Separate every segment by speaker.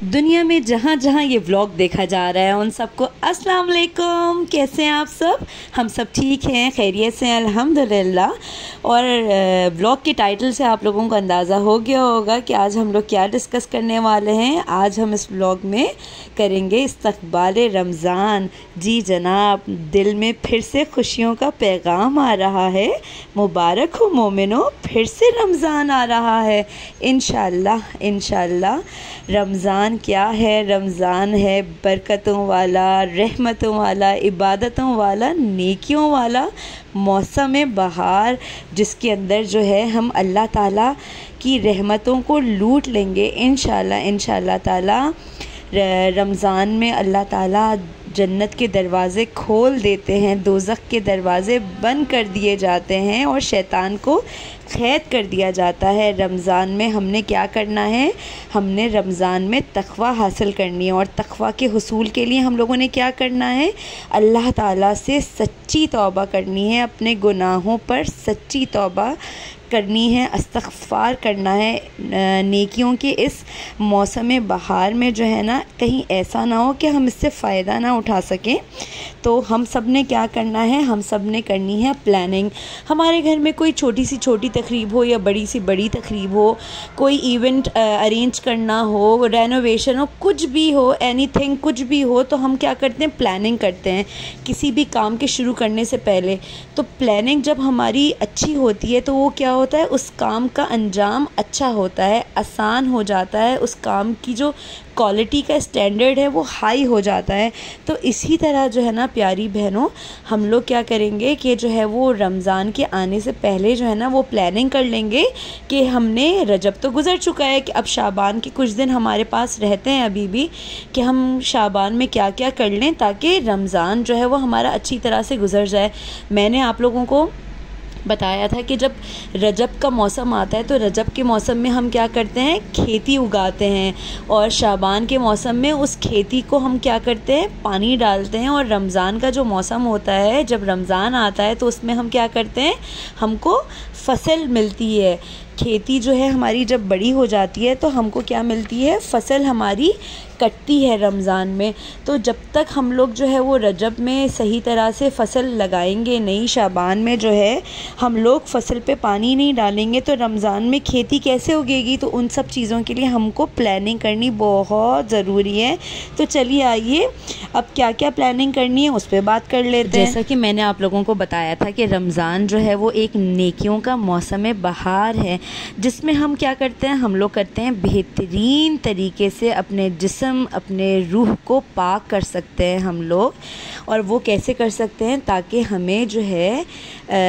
Speaker 1: दुनिया में जहाँ जहाँ ये व्लॉग देखा जा रहा है उन सबको अस्सलाम वालेकुम। कैसे हैं आप सब? हम सब ठीक हैं, खैरियत से हैं अल्हम्दुलिल्लाह। और व्लॉग के टाइटल से आप लोगों को अंदाज़ा हो गया होगा कि आज हम लोग क्या डिस्कस करने वाले हैं। आज हम इस व्लॉग में करेंगे इस्तक़बाल रमज़ान। जी जनाब, दिल में फिर से खुशियों का पैगाम आ रहा है। मुबारक हो मोमिनो, फिर से रमज़ान आ रहा है। इंशाअल्लाह रमज़ान क्या है? रमज़ान है बरकतों वाला, रहमतों वाला, इबादतों वाला, नेकियों वाला मौसम बहार, जिसके अंदर जो है हम अल्लाह ताला की रहमतों को लूट लेंगे इंशाअल्लाह ताला। रमज़ान में अल्लाह ताला जन्नत के दरवाज़े खोल देते हैं, दोज़ख के दरवाज़े बंद कर दिए जाते हैं और शैतान को क़ैद कर दिया जाता है। रमज़ान में हमने क्या करना है? हमने रमज़ान में तक़वा हासिल करनी है और तक़वा के हुसूल के लिए हम लोगों ने क्या करना है? अल्लाह ताला से सच्ची तौबा करनी है, अपने गुनाहों पर सच्ची तौबा करनी है, इस्तग़फ़ार करना है। नेकियों के इस मौसम बहार में जो है ना, कहीं ऐसा ना हो कि हम इससे फ़ायदा ना उठा सकें। तो हम सब ने क्या करना है? हम सब ने करनी है प्लानिंग। हमारे घर में कोई छोटी सी छोटी तकरीब हो या बड़ी सी बड़ी तकरीब हो, कोई इवेंट अरेंज करना हो, रेनोवेशन हो, कुछ भी हो, एनीथिंग कुछ भी हो, तो हम क्या करते हैं? प्लानिंग करते हैं किसी भी काम के शुरू करने से पहले। तो प्लानिंग जब हमारी अच्छी होती है तो वो क्या होता है? उस काम का अंजाम अच्छा होता है, आसान हो जाता है, उस काम की जो क्वालिटी का स्टैंडर्ड है वो हाई हो जाता है। तो इसी तरह जो है ना प्यारी बहनों, हम लोग क्या करेंगे कि जो है वो रमज़ान के आने से पहले जो है ना वो प्लानिंग कर लेंगे कि हमने रजब तो गुज़र चुका है, कि अब शाबान के कुछ दिन हमारे पास रहते हैं अभी भी, कि हम शाबान में क्या क्या कर लें ताकि रमज़ान जो है वो हमारा अच्छी तरह से गुज़र जाए। मैंने आप लोगों को बताया था कि जब रजब का मौसम आता है तो रजब के मौसम में हम क्या करते हैं? खेती उगाते हैं, और शाबान के मौसम में उस खेती को हम क्या करते हैं? पानी डालते हैं। और रमज़ान का जो मौसम होता है, जब रमज़ान आता है तो उसमें हम क्या करते हैं? हमको फसल मिलती है। खेती जो है हमारी जब बड़ी हो जाती है तो हमको क्या मिलती है? फसल हमारी कटती है रमज़ान में। तो जब तक हम लोग जो है वो रजब में सही तरह से फसल लगाएंगे नहीं, शाबान में जो है हम लोग फसल पे पानी नहीं डालेंगे, तो रमज़ान में खेती कैसे उगेगी? तो उन सब चीज़ों के लिए हमको प्लानिंग करनी बहुत ज़रूरी है। तो चलिए आइए अब क्या क्या प्लानिंग करनी है उस पर बात कर लेते हैं। जैसा कि मैंने आप लोगों को बताया था कि रमज़ान जो है वो एक नेकियों का मौसम बहार है, जिसमें हम क्या करते हैं? हम लोग करते हैं बेहतरीन तरीके से अपने जिस्म, अपने रूह को पाक कर सकते हैं हम लोग। और वो कैसे कर सकते हैं? ताकि हमें जो है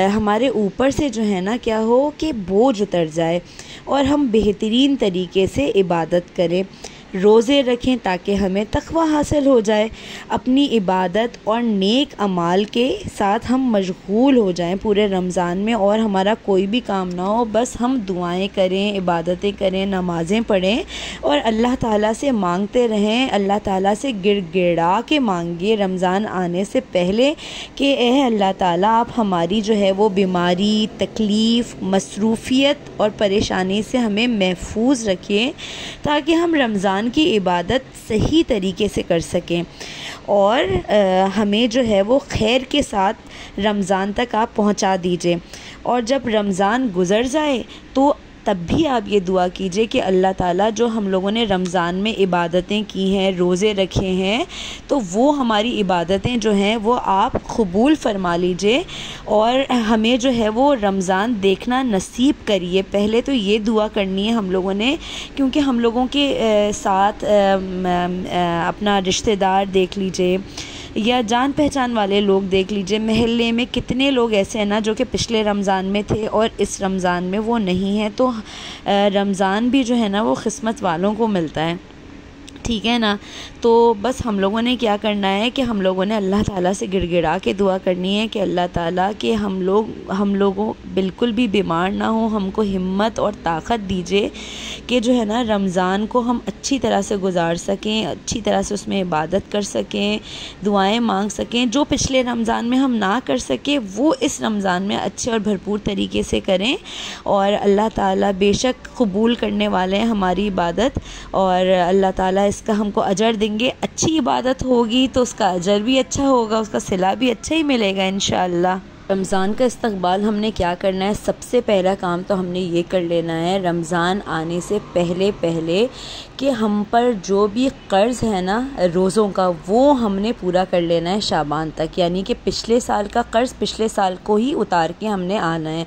Speaker 1: हमारे ऊपर से जो है ना क्या हो कि बोझ उतर जाए और हम बेहतरीन तरीके से इबादत करें, रोज़े रखें ताकि हमें तक़वा हासिल हो जाए। अपनी इबादत और नेक अमाल के साथ हम मशगूल हो जाएं पूरे रमज़ान में, और हमारा कोई भी काम ना हो, बस हम दुआएं करें, इबादतें करें, नमाज़ें पढ़ें और अल्लाह ताला से मांगते रहें। अल्लाह ताला से गिड़गिड़ा के मांगिए रमज़ान आने से पहले कि ए अल्लाह ताला, आप हमारी जो है वो बीमारी, तकलीफ़, मसरूफ़ियत और परेशानी से हमें महफूज रखिए ताकि हम रमज़ान की इबादत सही तरीके से कर सकें। और हमें जो है वो खैर के साथ रमज़ान तक आप पहुंचा दीजिए। और जब रमज़ान गुज़र जाए तो तब भी आप ये दुआ कीजिए कि अल्लाह ताला जो हम लोगों ने रमज़ान में इबादतें की हैं, रोज़े रखे हैं, तो वो हमारी इबादतें जो हैं वो आप कबूल फ़रमा लीजिए और हमें जो है वो रमज़ान देखना नसीब करिए। पहले तो ये दुआ करनी है हम लोगों ने, क्योंकि हम लोगों के साथ अपना रिश्तेदार देख लीजिए या जान पहचान वाले लोग देख लीजिए, महल्ले में कितने लोग ऐसे हैं ना जो कि पिछले रमज़ान में थे और इस रमज़ान में वो नहीं है। तो रमज़ान भी जो है ना वो किस्मत वालों को मिलता है, ठीक है ना। तो बस हम लोगों ने क्या करना है कि हम लोगों ने अल्लाह ताला से गिड़गिड़ा के दुआ करनी है कि अल्लाह ताला कि हम लोगों बिल्कुल भी बीमार ना हो, हमको हिम्मत और ताकत दीजिए कि जो है ना रमज़ान को हम अच्छी तरह से गुजार सकें, अच्छी तरह से उसमें इबादत कर सकें, दुआएं मांग सकें। जो पिछले रमज़ान में हम ना कर सके वो इस रमज़ान में अच्छे और भरपूर तरीके से करें। और अल्लाह ताला बेशक कबूल करने वाले हैं हमारी इबादत, और अल्लाह ताला ताला इसका हमको अजर देंगे। अच्छी इबादत होगी तो उसका अजर भी अच्छा होगा, उसका सिला भी अच्छा ही मिलेगा इंशाअल्लाह। रमज़ान का इस्तकबाल हमने क्या करना है, सबसे पहला काम तो हमने ये कर लेना है रमज़ान आने से पहले पहले कि हम पर जो भी कर्ज़ है ना रोज़ों का, वो हमने पूरा कर लेना है शाबान तक। यानी कि पिछले साल का कर्ज़ पिछले साल को ही उतार के हमने आना है।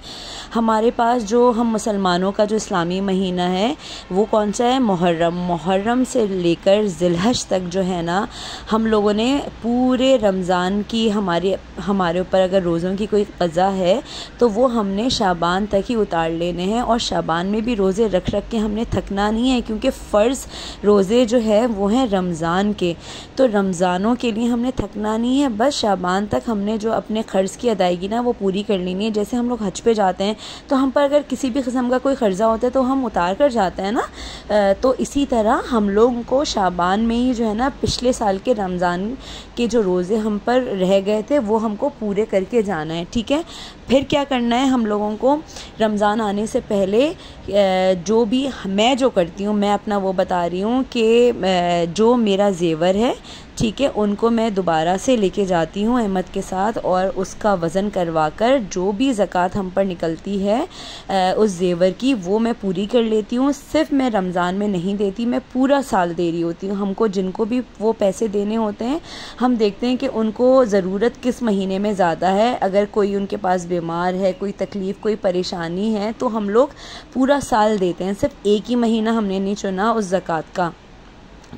Speaker 1: हमारे पास जो हम मुसलमानों का जो इस्लामी महीना है वो कौन सा है, मुहर्रम से लेकर ज़िलहज तक जो है ना हम लोगों ने पूरे रमज़ान की हमारे ऊपर अगर रोज़ों की कोई क़ज़ा है तो वो हमने शाबान तक ही उतार लेने हैं। और शाबान में भी रोज़े रख के हमने थकना नहीं है, क्योंकि फ़र्ज़ रोज़े जो है वो हैं रमज़ान के, तो रमज़ानों के लिए हमने थकना नहीं है। बस शाबान तक हमने जो अपने क़र्ज़ की अदायगी ना वो पूरी कर लेनी है। जैसे हम लोग हज पे जाते हैं तो हम पर अगर किसी भी किस्म का कोई क़र्ज़ा होता है तो हम उतार कर जाते हैं ना, तो इसी तरह हम लोगों को शाबान में ही जो है ना पिछले साल के रमज़ान के जो रोज़े हम पर रह गए थे वो हमको पूरे करके जाना है, ठीक है। फिर क्या करना है हम लोगों को, रमज़ान आने से पहले जो भी मैं जो करती हूँ, मैं अपना वो बता रही हूँ कि जो मेरा ज़ेवर है, ठीक है, उनको मैं दोबारा से लेके जाती हूँ अहमद के साथ, और उसका वज़न करवा कर जो भी ज़कात हम पर निकलती है उस ज़ेवर की वो मैं पूरी कर लेती हूँ। सिर्फ मैं रमज़ान में नहीं देती, मैं पूरा साल दे रही होती हूँ। हमको जिनको भी वो पैसे देने होते हैं हम देखते हैं कि उनको ज़रूरत किस महीने में ज़्यादा है। अगर कोई उनके पास बीमार है, कोई तकलीफ़, कोई परेशानी है तो हम लोग पूरा साल देते हैं, सिर्फ एक ही महीना हमने नहीं चुना उस ज़कात का,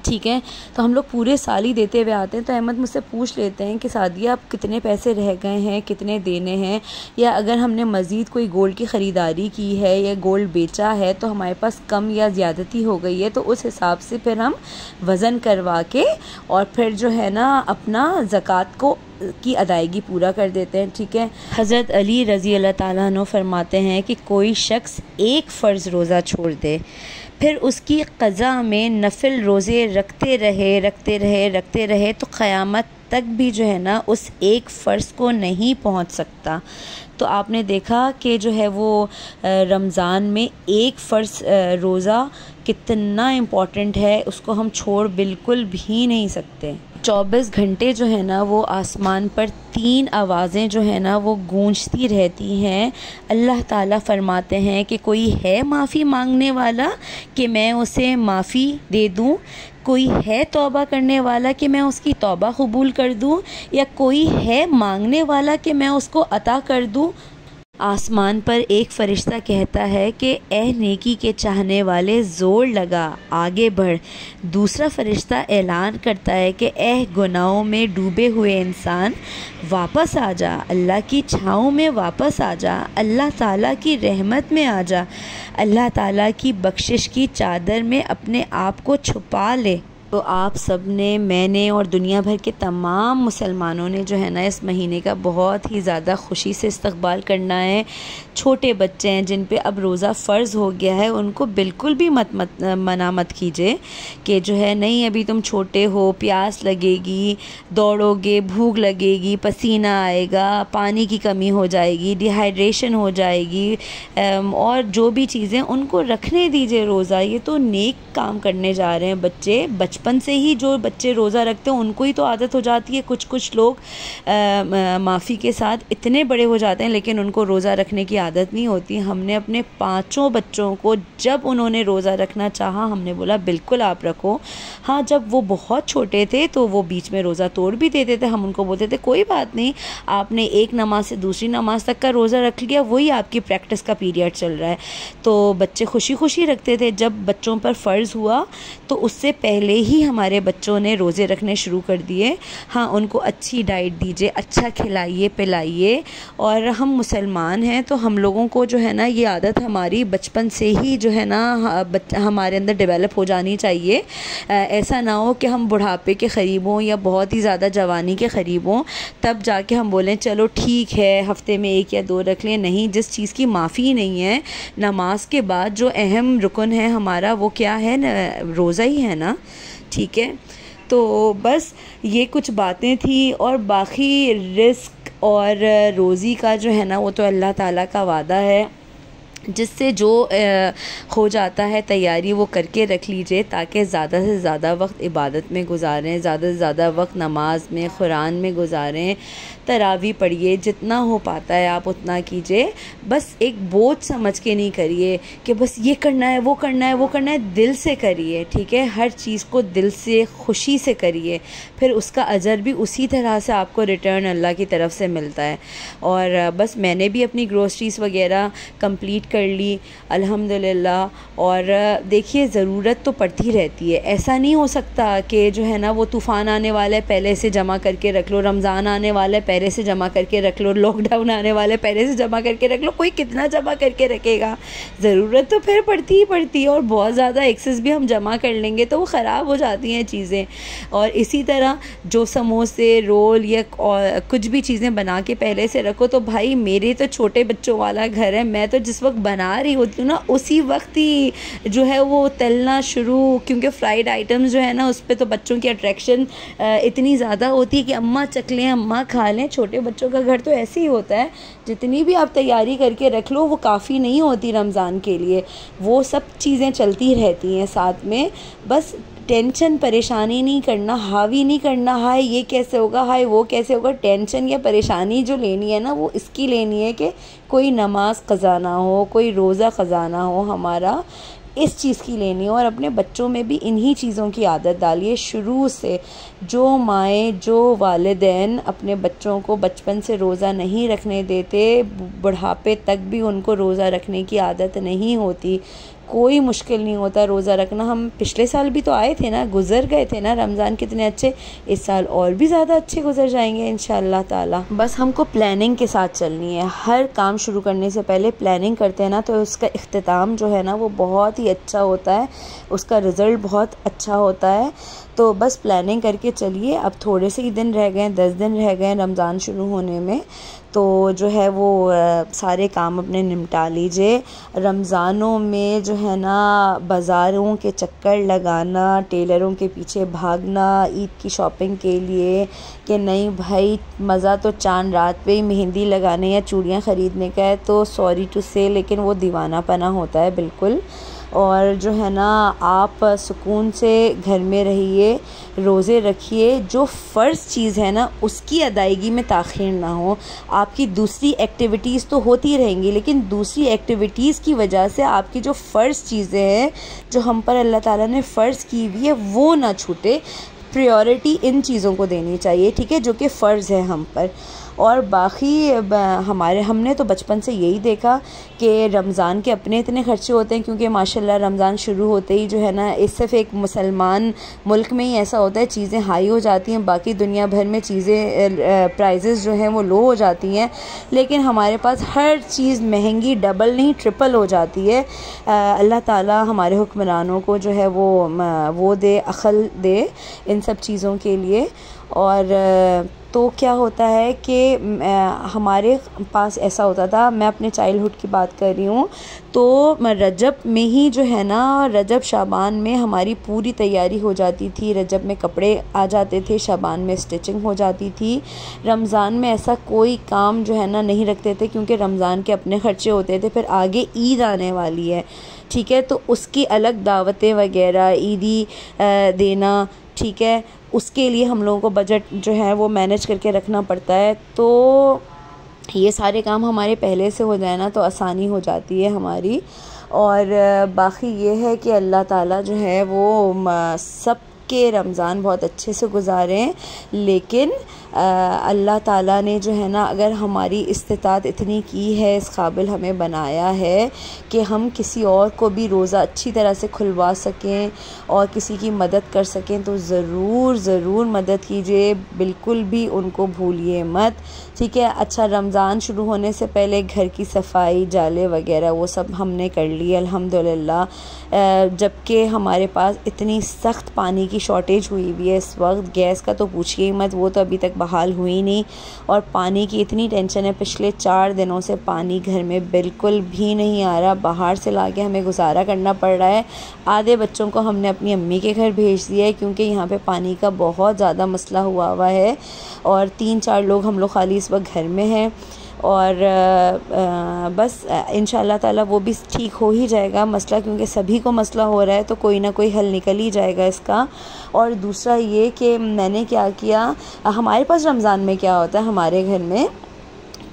Speaker 1: ठीक है। तो हम लोग पूरे साल ही देते हुए आते हैं। तो अहमद मुझसे पूछ लेते हैं कि सादिया आप कितने पैसे रह गए हैं, कितने देने हैं, या अगर हमने मज़ीद कोई गोल्ड की ख़रीदारी की है या गोल्ड बेचा है तो हमारे पास कम या ज़्यादती हो गई है, तो उस हिसाब से फिर हम वज़न करवा के और फिर जो है ना अपना ज़कात को की अदायगी पूरा कर देते हैं, ठीक है। हज़रत अली रज़ी अल्लाह ताला अन्हु फरमाते हैं कि कोई शख्स एक फ़र्ज़ रोज़ा छोड़ दे, फिर उसकी क़ज़ा में नफिल रोज़े रखते रहे तो क़यामत तक भी जो है ना उस एक फ़र्ज़ को नहीं पहुंच सकता। तो आपने देखा कि जो है वो रमज़ान में एक फ़र्ज़ रोज़ा कितना इम्पॉर्टेंट है, उसको हम छोड़ बिल्कुल भी नहीं सकते। 24 घंटे जो है ना वो आसमान पर 3 आवाज़ें जो है ना वो गूंजती रहती हैं। अल्लाह ताला फरमाते हैं कि कोई है माफ़ी मांगने वाला कि मैं उसे माफ़ी दे दूं, कोई है तौबा करने वाला कि मैं उसकी तौबा कबूल कर दूं, या कोई है मांगने वाला कि मैं उसको अता कर दूं। आसमान पर एक फ़रिश्ता कहता है कि ए नेकी के चाहने वाले ज़ोर लगा, आगे बढ़। दूसरा फ़रिश्ता ऐलान करता है कि ए गुनाहों में डूबे हुए इंसान, वापस आ जा, अल्लाह की छाँव में वापस आ जा, अल्लाह ताला की रहमत में आ जा, अल्लाह ताला की बख्शिश की चादर में अपने आप को छुपा ले। तो आप सब ने, मैंने और दुनिया भर के तमाम मुसलमानों ने जो है ना इस महीने का बहुत ही ज़्यादा खुशी से इस्तकबाल करना है। छोटे बच्चे हैं जिन पे अब रोज़ा फ़र्ज़ हो गया है, उनको बिल्कुल भी मना मत कीजिए कि जो है नहीं अभी तुम छोटे हो, प्यास लगेगी, दौड़ोगे, भूख लगेगी, पसीना आएगा, पानी की कमी हो जाएगी, डिहाइड्रेशन हो जाएगी, और जो भी चीज़ें उनको रखने दीजिए रोज़ा। ये तो नेक काम करने जा रहे हैं बच्चे। बचपन से ही जो बच्चे रोज़ा रखते हैं उनको ही तो आदत हो जाती है। कुछ लोग माफ़ी के साथ इतने बड़े हो जाते हैं लेकिन उनको रोज़ा रखने की आदत नहीं होती। हमने अपने 5 बच्चों को जब उन्होंने रोज़ा रखना चाहा हमने बोला बिल्कुल आप रखो। हाँ, जब वो बहुत छोटे थे तो वो बीच में रोज़ा तोड़ भी देते थे, हम उनको बोलते थे कोई बात नहीं, आपने एक नमाज से दूसरी नमाज तक का रोज़ा रख लिया, वही आपकी प्रैक्टिस का पीरियड चल रहा है। तो बच्चे खुशी खुशी रखते थे। जब बच्चों पर फ़र्ज़ हुआ तो उससे पहले ही हमारे बच्चों ने रोज़े रखने शुरू कर दिए। हाँ, उनको अच्छी डाइट दीजिए, अच्छा खिलाइए पिलाइए। और हम मुसलमान हैं तो हम लोगों को जो है ना ये आदत हमारी बचपन से ही जो है ना हमारे अंदर डेवलप हो जानी चाहिए। ऐसा ना हो कि हम बुढ़ापे के क़रीब हों या बहुत ही ज़्यादा जवानी के क़रीब हों तब जाके हम बोलें चलो ठीक है हफ़्ते में 1 या 2 रख लें। नहीं, जिस चीज़ की माफ़ी नहीं है, नमाज के बाद जो अहम रुकन है हमारा वो क्या है, रोज़ा ही है ना, ठीक है। तो बस ये कुछ बातें थी, और बाकी रिस्क और रोज़ी का जो है ना वो तो अल्लाह ताला का वादा है। जिससे जो हो जाता है तैयारी वो करके रख लीजिए, ताकि ज़्यादा से ज़्यादा वक्त इबादत में गुजारें, ज़्यादा से ज़्यादा वक्त नमाज में, कुरान में गुजारें, तरावी पढ़िए, जितना हो पाता है आप उतना कीजिए। बस एक बोझ समझ के नहीं करिए कि बस ये करना है, वो करना है, वो करना है, दिल से करिए, ठीक है। हर चीज़ को दिल से, खुशी से करिए, फिर उसका अजर भी उसी तरह से आपको रिटर्न अल्लाह की तरफ से मिलता है। और बस मैंने भी अपनी ग्रोसरीज़ वगैरह कंप्लीट कर ली अल्हम्दुलिल्लाह। और देखिए ज़रूरत तो पड़ती रहती है, ऐसा नहीं हो सकता कि जो है ना वो तूफ़ान आने वाला है पहले से जमा करके रख लो, रमज़ान आने वाला है पहले से जमा करके रख लो, लॉकडाउन आने वाला है पहले से जमा करके रख लो। कोई कितना जमा करके रखेगा, ज़रूरत तो फिर पड़ती ही पड़ती है। और बहुत ज़्यादा एक्सेस भी हम जमा कर लेंगे तो वो ख़राब हो जाती हैं चीज़ें। और इसी तरह जो समोसे, रोल या कुछ भी चीज़ें बना के पहले से रखो, तो भाई मेरे तो छोटे बच्चों वाला घर है, मैं तो जिस वक्त बना रही होती हूँ ना उसी वक्त ही जो है वो तलना शुरू, क्योंकि फ्राइड आइटम्स जो है ना उस पर तो बच्चों की अट्रैक्शन इतनी ज़्यादा होती है कि अम्मा चख लें, अम्मा खा लें। छोटे बच्चों का घर तो ऐसे ही होता है, जितनी भी आप तैयारी करके रख लो वो काफ़ी नहीं होती रमज़ान के लिए, वो सब चीज़ें चलती रहती हैं साथ में। बस टेंशन परेशानी नहीं करना, हावी नहीं करना, हाय ये कैसे होगा, हाय वो कैसे होगा। टेंशन या परेशानी जो लेनी है ना वो इसकी लेनी है कि कोई नमाज क़ज़ा ना हो, कोई रोज़ा क़ज़ा ना हो हमारा, इस चीज़ की लेनी है। और अपने बच्चों में भी इन्हीं चीज़ों की आदत डालिए शुरू से। जो माएँ, जो वालिदैन अपने बच्चों को बचपन से रोज़ा नहीं रखने देते, बुढ़ापे तक भी उनको रोज़ा रखने की आदत नहीं होती। कोई मुश्किल नहीं होता रोज़ा रखना। हम पिछले साल भी तो आए थे ना, गुज़र गए थे ना रमज़ान कितने अच्छे, इस साल और भी ज़्यादा अच्छे गुज़र जाएंगे इंशाअल्लाह ताला। बस हमको प्लानिंग के साथ चलनी है। हर काम शुरू करने से पहले प्लानिंग करते हैं ना तो उसका इख्तिताम जो है ना वो बहुत ही अच्छा होता है, उसका रिज़ल्ट बहुत अच्छा होता है। तो बस प्लानिंग करके चलिए। अब थोड़े से ही दिन रह गए, 10 दिन रह गए रमज़ान शुरू होने में, तो जो है वो सारे काम अपने निपटा लीजिए। रमज़ानों में जो है ना बाज़ारों के चक्कर लगाना, टेलरों के पीछे भागना ईद की शॉपिंग के लिए कि नहीं भाई मज़ा तो चांद रात पे ही मेहंदी लगाने या चूड़ियाँ ख़रीदने का है, तो सॉरी टू से लेकिन वो दीवानापना होता है बिल्कुल। और जो है ना आप सुकून से घर में रहिए, रोज़े रखिए। जो फ़र्ज़ चीज़ है ना उसकी अदायगी में ताख़ीर ना हो। आपकी दूसरी एक्टिविटीज़ तो होती रहेंगी, लेकिन दूसरी एक्टिविटीज़ की वजह से आपकी जो फ़र्ज़ चीज़ें हैं जो हम पर अल्लाह ताला ने फ़र्ज़ की हुई है वो ना छूटे। प्रायोरिटी इन चीज़ों को देनी चाहिए, ठीक है, जो कि फ़र्ज़ है हम पर। और बाकी हमने तो बचपन से यही देखा कि रमज़ान के अपने इतने ख़र्चे होते हैं, क्योंकि माशाल्लाह रमज़ान शुरू होते ही जो है ना इस सिर्फ एक मुसलमान मुल्क में ही ऐसा होता है, चीज़ें हाई हो जाती हैं, बाकी दुनिया भर में चीज़ें प्राइजेज़ जो हैं वो लो हो जाती हैं, लेकिन हमारे पास हर चीज़ महंगी डबल नहीं ट्रिपल हो जाती है। अल्लाह ताला हमारे हुक्मरानों को जो है वो दे, अक़ल दे इन सब चीज़ों के लिए। और तो क्या होता है कि हमारे पास ऐसा होता था, मैं अपने चाइल्डहुड की बात कर रही हूँ, तो रजब में ही जो है ना रजब शाबान में हमारी पूरी तैयारी हो जाती थी। रजब में कपड़े आ जाते थे, शाबान में स्टिचिंग हो जाती थी। रमज़ान में ऐसा कोई काम जो है ना नहीं रखते थे, क्योंकि रमज़ान के अपने ख़र्चे होते थे। फिर आगे ईद आने वाली है, ठीक है, तो उसकी अलग दावतें वगैरह, ईदी देना, ठीक है, उसके लिए हम लोगों को बजट जो है वो मैनेज करके रखना पड़ता है। तो ये सारे काम हमारे पहले से हो जाए ना तो आसानी हो जाती है हमारी। और बाकी ये है कि अल्लाह ताला जो है वो सब के रमज़ान बहुत अच्छे से गुजारें, लेकिन अल्लाह ताला ने जो है ना अगर हमारी इस्तिताअत इतनी की है, इस काबिल हमें बनाया है कि हम किसी और को भी रोज़ा अच्छी तरह से खुलवा सकें और किसी की मदद कर सकें, तो ज़रूर मदद कीजिए, बिल्कुल भी उनको भूलिए मत, ठीक है। अच्छा, रमज़ान शुरू होने से पहले घर की सफाई, जाले वगैरह वो सब हमने कर ली अल्हम्दुलिल्लाह। जबकि हमारे पास इतनी सख्त पानी की शॉर्टेज हुई हुई है इस वक्त, गैस का तो पूछिए ही मत, वो तो अभी तक बहाल हुई नहीं। और पानी की इतनी टेंशन है, पिछले 4 दिनों से पानी घर में बिल्कुल भी नहीं आ रहा, बाहर से लाके हमें गुजारा करना पड़ रहा है। आधे बच्चों को हमने अपनी अम्मी के घर भेज दिया है, क्योंकि यहाँ पे पानी का बहुत ज़्यादा मसला हुआ है, और 3-4 लोग हम लोग खाली इस वक्त घर में हैं। और बस इंशाल्लाह ताला वो भी ठीक हो ही जाएगा मसला, क्योंकि सभी को मसला हो रहा है तो कोई ना कोई हल निकल ही जाएगा इसका। और दूसरा ये कि मैंने क्या किया, हमारे पास रमज़ान में क्या होता है हमारे घर में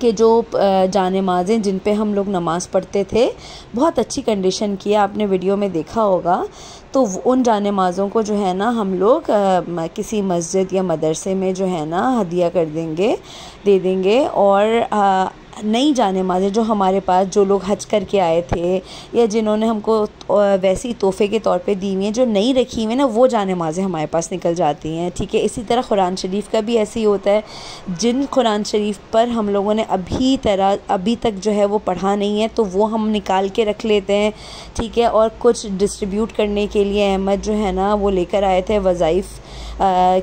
Speaker 1: कि जो जानेमाज़ें जिन पे हम लोग नमाज़ पढ़ते थे, बहुत अच्छी कंडीशन की है, आपने वीडियो में देखा होगा, तो उन जानेमाज़ों को जो है ना हम लोग किसी मस्जिद या मदरसे में जो है ना हदिया कर देंगे, दे देंगे। और नई जानेमाज़ें जो हमारे पास, जो लोग हज करके आए थे या जिन्होंने हमको वैसी तोहफ़े के तौर पे दी हुई हैं, जो नई रखी हुई हैं ना, वो जानेमाज़ें हमारे पास निकल जाती हैं, ठीक है। इसी तरह कुरान शरीफ का भी ऐसे ही होता है, जिन कुरान शरीफ पर हम लोगों ने अभी तक जो है वो पढ़ा नहीं है, तो वो हम निकाल के रख लेते हैं, ठीक है। और कुछ डिस्ट्रीब्यूट करने के लिए अहमद जो है ना वो लेकर आए थे वज़ाइफ़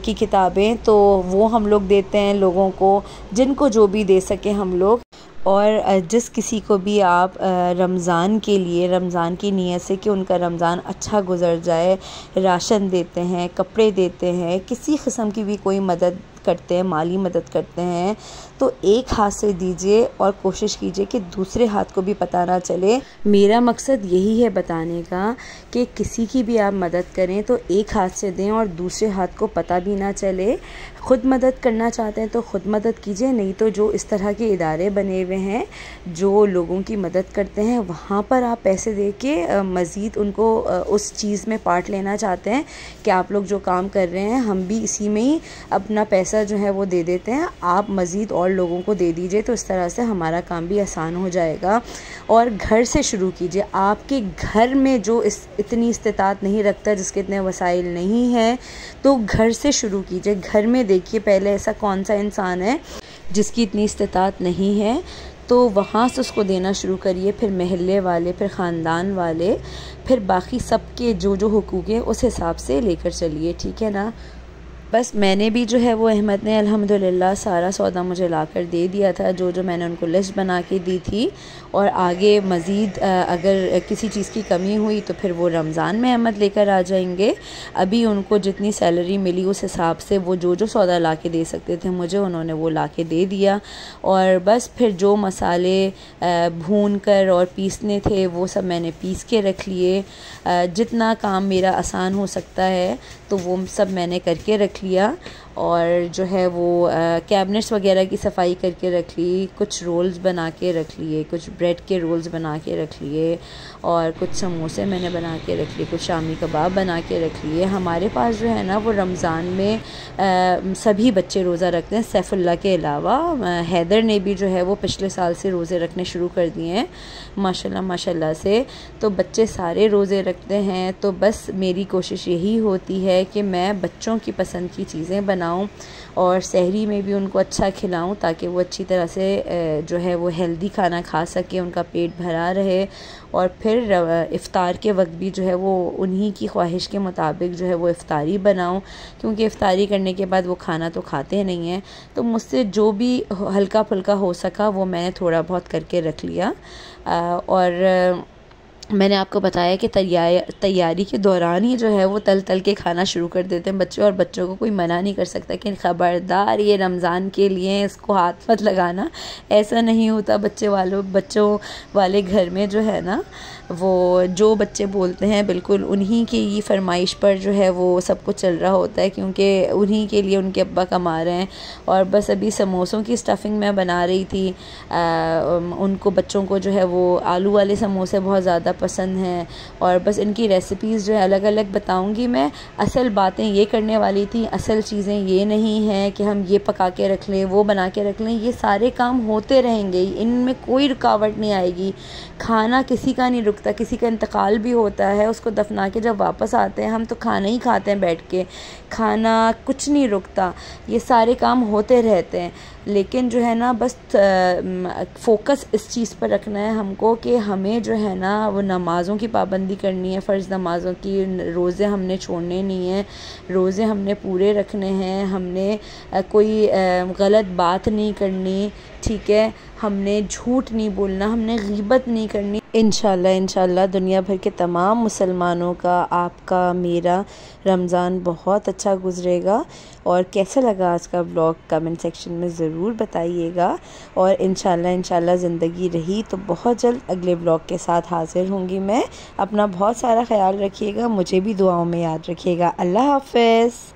Speaker 1: की किताबें, तो वो हम लोग देते हैं लोगों को, जिनको जो भी दे सके हम लोग। और जिस किसी को भी आप रमज़ान के लिए, रमज़ान की नीयत से कि उनका रमज़ान अच्छा गुज़र जाए, राशन देते हैं, कपड़े देते हैं, किसी किस्म की भी कोई मदद करते हैं, माली मदद करते हैं, तो एक हाथ से दीजिए और कोशिश कीजिए कि दूसरे हाथ को भी पता ना चले। मेरा मकसद यही है बताने का कि किसी की भी आप मदद करें तो एक हाथ से दें और दूसरे हाथ को पता भी ना चले। ख़ुद मदद करना चाहते हैं तो ख़ुद मदद कीजिए, नहीं तो जो इस तरह के इदारे बने हुए हैं जो लोगों की मदद करते हैं, वहाँ पर आप पैसे दे के मज़ीद उनको उस चीज़ में पार्ट लेना चाहते हैं कि आप लोग जो काम कर रहे हैं हम भी इसी में ही अपना पैसा जो है वो दे देते हैं, आप मज़ीद और लोगों को दे दीजिए, तो इस तरह से हमारा काम भी आसान हो जाएगा। और घर से शुरू कीजिए। आपके घर में जो इतनी इस्तिताअत नहीं रखता, जिसके इतने वसाइल नहीं हैं, तो घर से शुरू कीजिए। घर में देखिए पहले ऐसा कौन सा इंसान है जिसकी इतनी इस्तिताअत नहीं है, तो वहाँ से उसको देना शुरू करिए, फिर महल्ले वाले, फिर ख़ानदान वाले, फिर बाकी सबके जो जो हुकूक है उस हिसाब से लेकर चलिए, ठीक है ना। बस मैंने भी जो है वो अहमद ने अल्हम्दुलिल्लाह सारा सौदा मुझे लाकर दे दिया था, जो जो मैंने उनको लिस्ट बना के दी थी। और आगे मज़ीद अगर किसी चीज़ की कमी हुई तो फिर वो रमज़ान में अहमद लेकर आ जाएंगे। अभी उनको जितनी सैलरी मिली उस हिसाब से वो जो जो सौदा ला के दे सकते थे मुझे, उन्होंने वो ला के दे दिया। और बस फिर जो मसाले भून कर और पीसने थे वो सब मैंने पीस के रख लिए। जितना काम मेरा आसान हो सकता है तो वो सब मैंने करके रख लिया। और जो है वो कैबिनेट्स वगैरह की सफाई करके रख ली, कुछ रोल्स बना के रख लिए, कुछ ब्रेड के रोल्स बना के रख लिए, और कुछ समोसे मैंने बना के रख लिए, कुछ शामी कबाब बना के रख लिए। हमारे पास जो है ना वो रमज़ान में सभी बच्चे रोज़ा रखते हैं, सैफुल्लाह के अलावा। हैदर ने भी जो है वो पिछले साल से रोज़े रखने शुरू कर दिए हैं, माशाल्लाह माशाल्लाह से। तो बच्चे सारे रोज़े रखते हैं, तो बस मेरी कोशिश यही होती है कि मैं बच्चों की पसंद की चीज़ें बनाऊं और सहरी में भी उनको अच्छा खिलाऊं, ताकि वो अच्छी तरह से जो है वो हेल्दी खाना खा सके, उनका पेट भरा रहे। और फिर इफ़्तार के वक्त भी जो है वो उन्हीं की ख्वाहिश के मुताबिक जो है वो इफ़्तारी बनाऊं, क्योंकि इफ़्तारी करने के बाद वो खाना तो खाते नहीं हैं। तो मुझसे जो भी हल्का फुल्का हो सका वो मैंने थोड़ा बहुत करके रख लिया। और मैंने आपको बताया कि तैयारी के दौरान ही जो है वो तल के खाना शुरू कर देते हैं बच्चे, और बच्चों को कोई मना नहीं कर सकता कि ख़बरदार ये रमज़ान के लिए इसको हाथ मत लगाना। ऐसा नहीं होता। बच्चों वाले घर में जो है ना वो जो बच्चे बोलते हैं बिल्कुल उन्हीं की ही फरमाइश पर जो है वो सब कुछ चल रहा होता है, क्योंकि उन्हीं के लिए उनके अब्बा कमा रहे हैं। और बस अभी समोसों की स्टफिंग मैं बना रही थी। उनको बच्चों को जो है वो आलू वाले समोसे बहुत ज़्यादा पसंद हैं, और बस इनकी रेसिपीज़ जो है अलग अलग बताऊंगी मैं। असल बातें ये करने वाली थी, असल चीज़ें ये नहीं हैं कि हम ये पका के रख लें, वो बना के रख लें। ये सारे काम होते रहेंगे, इनमें कोई रुकावट नहीं आएगी। खाना किसी का नहीं रुकता, किसी का इंतकाल भी होता है, उसको दफना के जब वापस आते हैं हम तो खाना ही खाते हैं बैठ के, खाना कुछ नहीं रुकता। ये सारे काम होते रहते हैं, लेकिन जो है ना बस फोकस इस चीज़ पर रखना है हमको कि हमें जो है ना वो नमाज़ों की पाबंदी करनी है, फ़र्ज़ नमाज़ों की। रोज़े हमने छोड़ने नहीं हैं, रोज़े हमने पूरे रखने हैं, हमने कोई गलत बात नहीं करनी, ठीक है। हमने झूठ नहीं बोलना, हमने गीबत नहीं करनी। इंशाल्लाह दुनिया भर के तमाम मुसलमानों का, आपका, मेरा रमज़ान बहुत अच्छा गुज़रेगा। और कैसा लगा आज का व्लॉग कमेंट सेक्शन में ज़रूर बताइएगा। और इंशाल्लाह ज़िंदगी रही तो बहुत जल्द अगले व्लॉग के साथ हाज़िर होंगी मैं। अपना बहुत सारा ख्याल रखिएगा, मुझे भी दुआओं में याद रखिएगा। अल्लाह हाफ़िज़।